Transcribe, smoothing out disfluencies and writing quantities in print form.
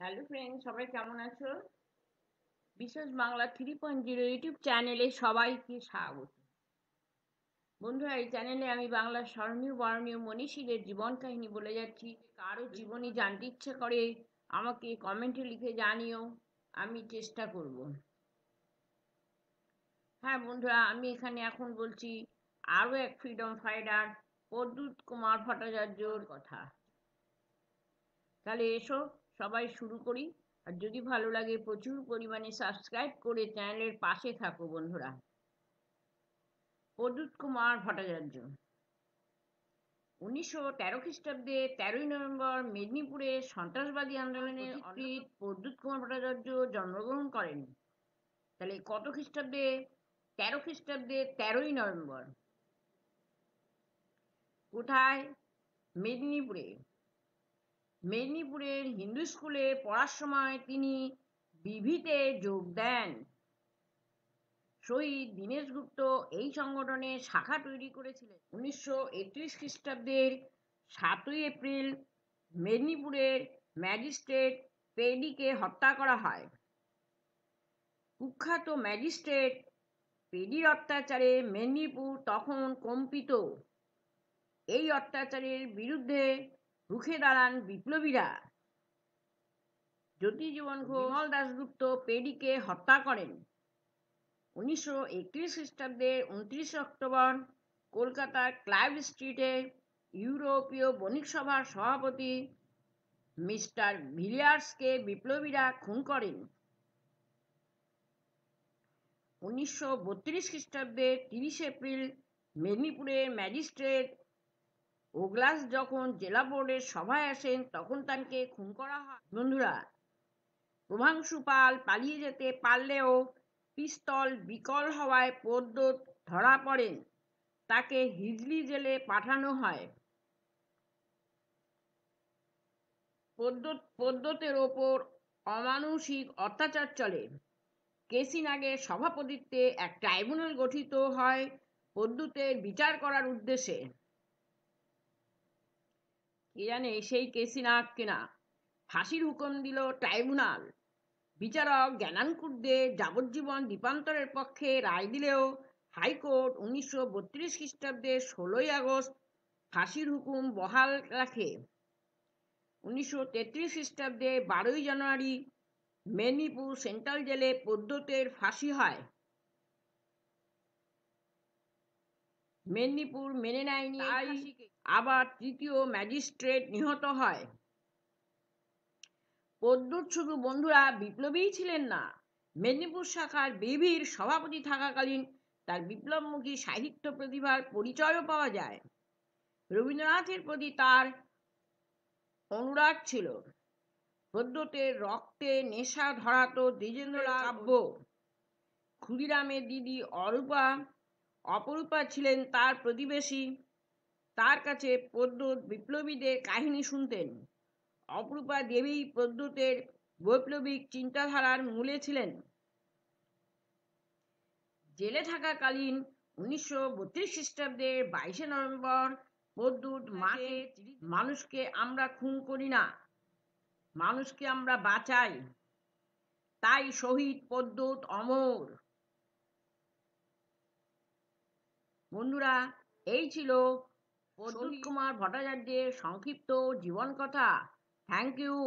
Hello friend, সবাই কেমন আছো? বিশেষ বাংলা 3.0 ইউটিউব চ্যানেলে সবাইকে স্বাগত। বন্ধুরা, এই চ্যানেলে আমি বাংলার স্মরণীয় বরণীয় মনীষীদের জীবন কাহিনী বলে যাচ্ছি। কারো জীবনী জানতে ইচ্ছে করে আমাকে কমেন্টে লিখে জানিও, আমি চেষ্টা করব। হ্যাঁ বন্ধুরা, আমি এখানে এখন বলছি আরও এক ফ্রিডম ফাইটার প্রদ্যুৎ কুমার ভট্টাচার্যর কথা। তাহলে এসো সবাই শুরু করি। আর যদি ভালো লাগে প্রচুর পরিমাণে সাবস্ক্রাইব করে চ্যানেলের পাশে থাকো বন্ধুরা। প্রদ্যুৎ কুমার ভট্টাচার্য 1913 খ্রিস্টাব্দে 13ই নভেম্বর মেদিনীপুরে সন্ত্রাসবাদী আন্দোলনের অনেক প্রদ্যুৎ কুমার ভট্টাচার্য জন্মগ্রহণ করেন। তাহলে কত খ্রিস্টাব্দে? 13 খ্রিস্টাব্দে 13ই নভেম্বর। কোথায়? মেদিনীপুরে। মেদিনীপুরের হিন্দু স্কুলে পড়ার সময় তিনি বিভিতে যোগ দেন। শহীদ দীনেশ গুপ্ত এই সংগঠনের শাখা তৈরি করেছিলেন। 1931 খ্রিস্টাব্দের 7ই এপ্রিল মেদিনীপুরের ম্যাজিস্ট্রেট পেডিকে হত্যা করা হয়। কুখ্যাত ম্যাজিস্ট্রেট পেডির অত্যাচারে মেদিনীপুর তখন কম্পিত। এই অত্যাচারের বিরুদ্ধে রুখে দাঁড়ান বিপ্লবীরা। জ্যোতিজীবন ঘোষ, বিমল দাশগুপ্ত পেডিকে হত্যা করেন। 1931 খ্রিস্টাব্দের 29 অক্টোবর কলকাতার ক্লাইভ স্ট্রিটে ইউরোপীয় বণিক সভার সভাপতি মিস্টার ভিলিয়ার্সকে বিপ্লবীরা খুন করেন। 1932 খ্রিস্টাব্দের 30 এপ্রিল মেদিনীপুরের ম্যাজিস্ট্রেট ওগলাস যখন জেলা বোর্ডের সভায় আসেন তখন তাকে খুন করা হয়। বন্ধুরা, প্রভাংশু পাল পালিয়ে যেতে পারলেও পিস্তল বিকল হওয়ায় প্রদ্যোৎ ধরা পড়েন। তাকে হিজলি জেলে পাঠানো হয়। প্রদ্যোতের ওপর অমানুষিক অত্যাচার চলে। কেসি নাগের সভাপতিত্বে এক ট্রাইব্যুনাল গঠিত হয় প্রদ্যোতের বিচার করার উদ্দেশ্যে। কে জানে সেই কেসি নাগ কিনা? ফাঁসির হুকুম দিল ট্রাইব্যুনাল। বিচারক জ্ঞানাঙ্কুর দে যাবজ্জীবন দ্বীপান্তরের পক্ষে রায় দিলেও হাইকোর্ট 1932 খ্রিস্টাব্দের 16ই আগস্ট ফাঁসির হুকুম বহাল রাখে। 1933 খ্রিস্টাব্দে 12ই জানুয়ারি মেদিনীপুর সেন্ট্রাল জেলে প্রদ্যোতের ফাঁসি হয়। মেদিনীপুর মেনে নেয়নি, তাই আবার তৃতীয় ম্যাজিস্ট্রেট নিহত হয়। প্রদ্যোৎ শুধু বন্ধুরা বিপ্লবীই ছিলেন না, মেদিনীপুর শাখার বিভির সভাপতি থাকাকালীন তার বিপ্লবমুখী সাহিত্য প্রতিভার পরিচয়ও পাওয়া যায়। রবীন্দ্রনাথের প্রতি তার অনুরাগ ছিল। প্রদ্যোতের রক্তে নেশা ধরাত দ্বিজেন্দ্রলাল কাব্য। ক্ষুদিরামের দিদি অপরূপা ছিলেন তার প্রতিবেশী। তার কাছে প্রদ্যোৎ বিপ্লবীদের কাহিনী শুনতেন। অপরূপা দেবী প্রদ্যোতের বৈপ্লবিক চিন্তাধারার মূলে ছিলেন। জেলে থাকাকালীন 1932 খ্রিস্টাব্দের 22 নভেম্বর প্রদ্যোৎ মাকে, মানুষকে আমরা খুন করি না, মানুষকে আমরা বাঁচাই, তাই শহীদ প্রদ্যোৎ অমর। বন্ধুরা, এই ছিল প্রদ্যোৎ কুমার ভট্টাচার্যের সংক্ষিপ্ত জীবন কথা। Thank you.